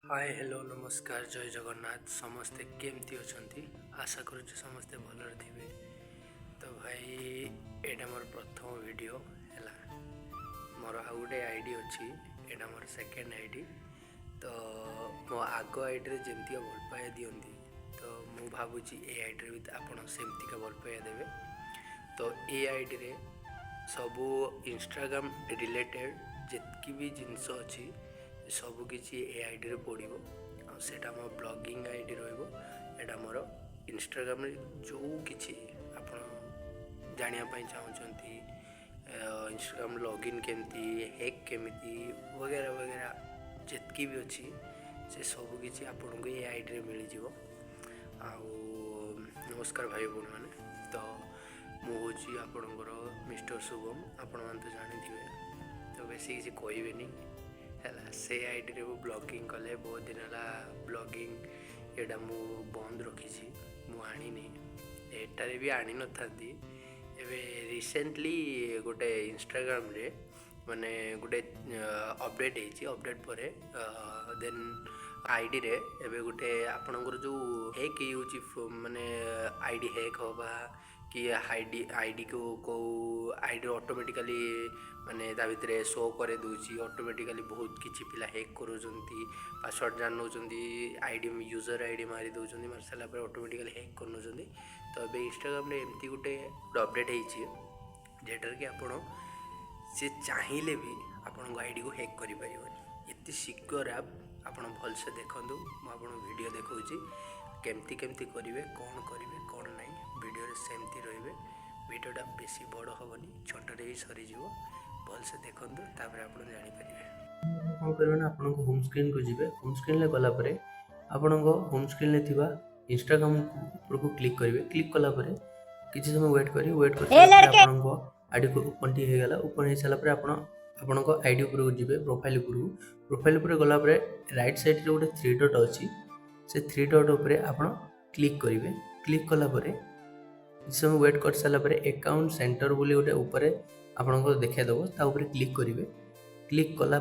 Hi hello नमस्कार जय जगन्नाथ समस्ते केमती अच्छा आशा करुचे समस्ते भलरे थे। तो भाई एटा मोर प्रथम वीडियो है मोर आउ गोटे आईडी अच्छी एटा मोर सेकेंड आईडी। तो मो आग आईडी जमती भल पाया दिखती तो मु भावुची ए आईडी भी आपड़ सेमतिका भल पाया देवे। तो ए आईडी रे सबू इंस्टाग्राम रिलेटेड जितकी भी जिनस अच्छी सबकि ए आईडी रे पड़ो आटा मो ब्लॉगिंग आईडी रहा मोर इंस्टाग्राम रे जो किसी आप जानापी चाहते इंस्टाग्राम लॉगिन केमती हैक केमिति वगैरह वगैरह जितकी भी अच्छी से सबकि आपन को ये आईडी रे मिल जाव। नमस्कार भाई भौणी मैंने तो मुझे आपणकर मिस्टर शुभम आपण मैंने तो जानी तो बेसी किसी कहबेनी है से आईडी रे वो ब्लॉगिंग कले बहुत दिन है ब्लॉगिंग एटा मु बंद रखी मु आनी एटारे भी आनी न था एबे रिसेंटली गोटे इंस्टाग्राम रे माने गोटे अपडेट है अपडेट पर देन आईडी रे एबे गोटे आपनकर जो हैक यूज माने आईडी हैक होबा कि आईडी को आईडी ऑटोमेटिकली माने ता भितर शो करे दूची ऑटोमेटिकली बहुत किछि पिला हैक करूचंती पासवर्ड जान नउचंती आईडी यूजर आईडी मारी दउचंती मार साला पर ऑटोमेटिकली हैक कर नउचंती। तो अबे इंस्टाग्राम रे एमती गोटे अपडेट होईची जेटर कि आपण से चाहिए भी आपण आईडी को हैक करि परिबनी एते सिक्योर ऐप आपण भल से देखंदु म आपण वीडियो देखौची केमती केमती करिवे कोन नहीं वीडियो रे सेमती रहिबे वीडियोटा बेसी बड़ हेनी छोटे ही सरी जीव भल से देखंदु तापर आपण जानि परिबे कोन करबे ना आपण होम स्क्रीन को जिबे होम स्क्रीन ले गला परे आपण होम स्क्रीन ले थिबा इंस्टाग्राम ऊपर को क्लिक करिवे क्लिक कला परे किछि समय वेट कर आपण को आईडी को ओपन टी हे गला ओपन हे साला परे आपण को आईडी ऊपर को जिबे प्रोफाइल ऊपर गला परे राइट साइड रे गोटे थ्री डॉट अछि से थ्री डॉट ऊपर आपण क्लिक करिवे क्लिक कला परे समय वेट कर सारा पर अकाउंट सेंटर बोली गोटे ऊपर आपन को देखा देव ता ऊपर क्लिक करेंगे क्लिक कला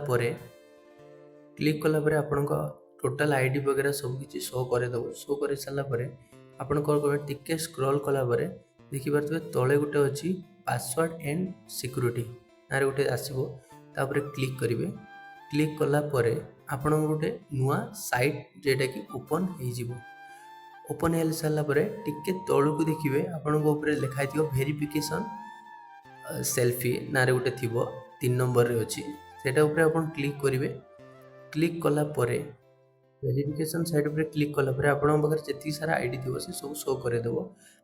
पर आपन को टोटल आईडी वगैरह सब किसी शो करदेव शो कर सारा पर आपन कौन करेंगे टिके स्क्रॉल कला पर देखिपे तले गोटे अच्छी पासवर्ड एंड सिक्योरिटी ना गोटे आसो तापर क्लिक करेंगे क्लिक कला पर आपन गोटे नुआ साइट जेटा कि ओपन हो ओपन हो सारा पर टिके तलू को देखिए आपण लिखाई थी वेरिफिकेशन सेल्फी ना गोटे थी 3 नंबर रे अच्छी सेटा ऊपर आपण क्लिक करेंगे क्लिक कला परे वेरिफिकेशन साइट पर क्लिक कला परे आपण पाखे जी सारा आईडी थी से सब शो करदेव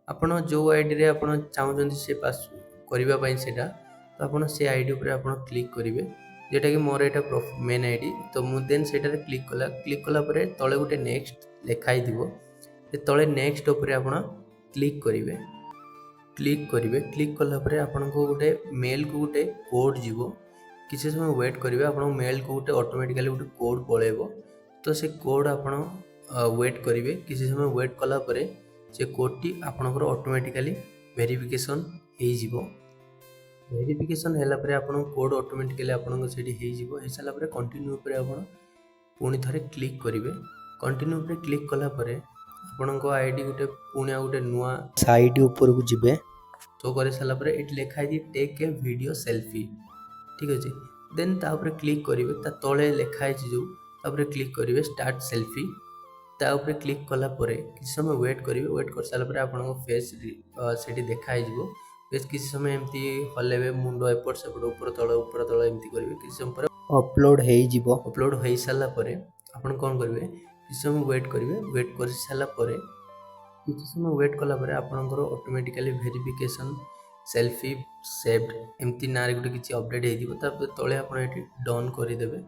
आपण जो आईडी रे आपण चाहते से पास करने सेटा तो आपण से आईडी ऊपर आपण क्लिक करेंगे जेटा कि मोर एटा मेन आईडी तो मु देन सेटा क्लिक कला परे तले गोटे नेक्स्ट लिखाई थी तले नेक्स्ट ऊपर आपण क्लिक करेंगे क्लिक कला परे आपण को गोटे मेल को गोटे कोड जीवो किसी समय वेट करेंगे आपण मेल को गोटे ऑटोमेटिकली गोटे कोड पळेबो तो से कोड आपण वेट करेंगे किसी समय वेट कला परे से कोड टी आपणकर ऑटोमेटिकली वेरिफिकेशन हो जीवो वेरिफिकेशन हैला परे आपण कोड ऑटोमेटिकली आपण सेठी हो जीवो हे साला परे कंटिन्यू ऊपर आपण पुणी थरे क्लिक करेंगे कंटिन्यू ऊपर क्लिक कला परे आपण को आईडी गोटे पुणी गोटे नुआ साइड ऊपर को जिबे तो कर सारा पर ये लिखाई थी टेक ए वीडियो सेल्फी ठीक अच्छे देन तापर क्लिक करेंगे ता तले लिखाई जो तापर क्लिक करेंगे स्टार्ट सेल्फी ता ऊपर क्लिक कला परे किसी समय वेट करेंगे वेट कर सारा पर आपण फेस से देखाई फेस किसी समय एमती हलेबे मुंड एपट सेपट ऊपर तल एमती करेंगे किसी समय पर अपलोड हो सारा पर आपण कौन करेंगे किसी समय वेट करेंगे वेट कर सारा पर किसी समय वेट कला परे आपणकर ऑटोमेटिकली वेरिफिकेशन सेल्फी सेव्ड एमती ना गोटे किसी अपडेट हो तले आप डन करदेवे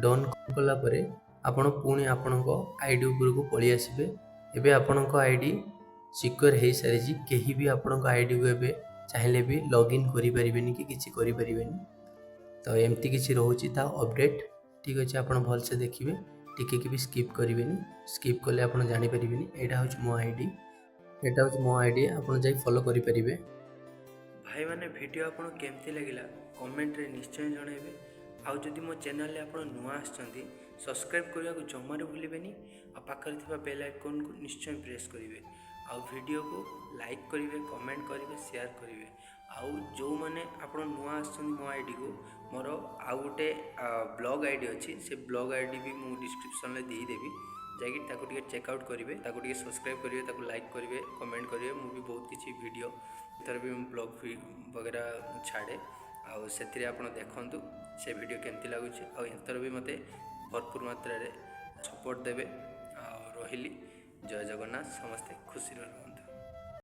डन कला परे आपण पुणी आपण आईडी ऊपर को पलि आसबे एबे आपण आईडी सिक्योर हो सारी कहीं भी आपण आईडी को एबे चाहिए भी लॉगिन करि परिबेनी कि किछि करि परिबेनी तो एमती किछि रहउची ता अपडेट ठीक अछि आपण भल से देखिबे टिके कि भी स्किप करेंगे स्किप कले आप जापर यहाँ हूँ मो आईडी आप फॉलो करेंगे भाई मैंने वीडियो आपको केमती लगे कमेंट रे निश्चय जनइबे आउ जदि मो चैनल आप नुआ आछंती सब्सक्राइब करने को जमार भूलें आ पाखर थिबा बेल आइकन को निश्चय प्रेस करेंगे आउ वीडियो को लाइक करेंगे कमेंट करेंगे शेयर करेंगे आउ जो मैंने आप नुआ आसछन मो आईडी को मोर आउ गोटे ब्लॉग आईडी अच्छी से ब्लॉग आईडी भी मुझे डिस्क्रिप्शन में देदेवी जाकि ताको टिके चेकआउट करेंगे ताको टिके सब्सक्राइब करेंगे ताको लाइक करेंगे कमेंट करेंगे मुझे बहुत किसी वीडियो तरह भी ब्लॉग वगैरह छाड़े आउ से आप देखु से वीडियो केमती लगुच आर भी मत भरपूर मात्रा सपोर्ट देवे आ रही जय जगन्नाथ समस्ते खुशी रह।